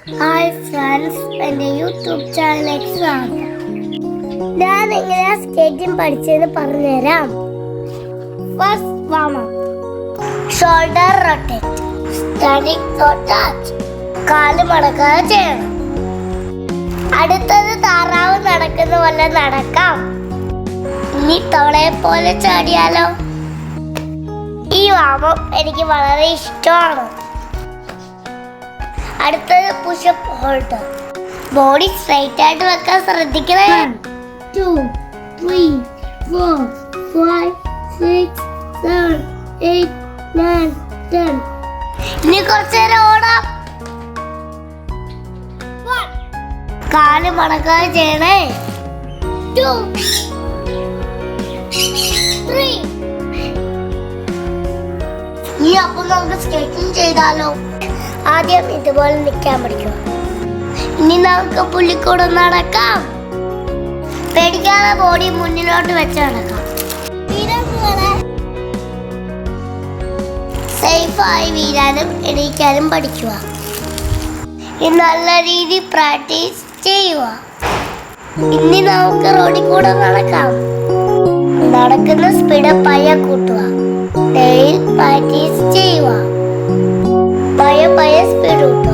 Hi friends, എൻ്റെ YouTube ചാനലിലേക്ക് സ്വാഗതം. ഞാൻ എങ്ങനെയാ സ്കേറ്റിംഗ് പഠിച്ചതെന്ന് പറഞ്ഞുതരാം. First warm up, shoulder rotate, standing toe touch, കാല് മടക്കാതെ ചെയ്യണം. അടുത്തത് താറാവ് നടക്കുന്ന പോലെ നടക്കാം. ഇനി തവളയെ പോലെ ചാടിയാലോ? ഈ വാം അപ്പ് എനിക്ക് വളരെ ഇഷ്ടമാണ്. അടുത്തത് പുഷപ്പ് ഹോൾഡർ. ബോഡി സ്ട്രൈറ്റ് ആയിട്ട് വെക്കാൻ ശ്രദ്ധിക്കണേ. 1 2 3 4 5 6 7 8 9 10. ഇനി കുറച്ചു നേരം ഓടാം. കാല് മടക്കാതെ ചെയ്യണേ. 2 3. ഈ അപ്പം നമുക്ക് സ്കേറ്റിംഗ് ചെയ്താലോ? ആദ്യം ഇതുപോലെ നിൽക്കാൻ പഠിക്കുക. ഇനി നമുക്ക് പുള്ളിക്കൂടെ നടക്കാം. പേടിക്കാതെ ബോഡി മുന്നിലോട്ട് വെച്ച് നടക്കാം. സേഫായി വീഴാനും എണീക്കാനും പഠിക്കുക. ഇനി നല്ല രീതിയിൽ പ്രാക്ടീസ് ചെയ്യുക. ഇനി നമുക്ക് റോഡിൽ കൂടെ നടക്കാം. നടക്കുന്ന സ്പീഡ് പയ്യെ കൂട്ടുക. ഡെയിലി പ്രാക്ടീസ് ചെയ്യുക. പയ്യെ സ്പീഡ് കൂട്ടുക.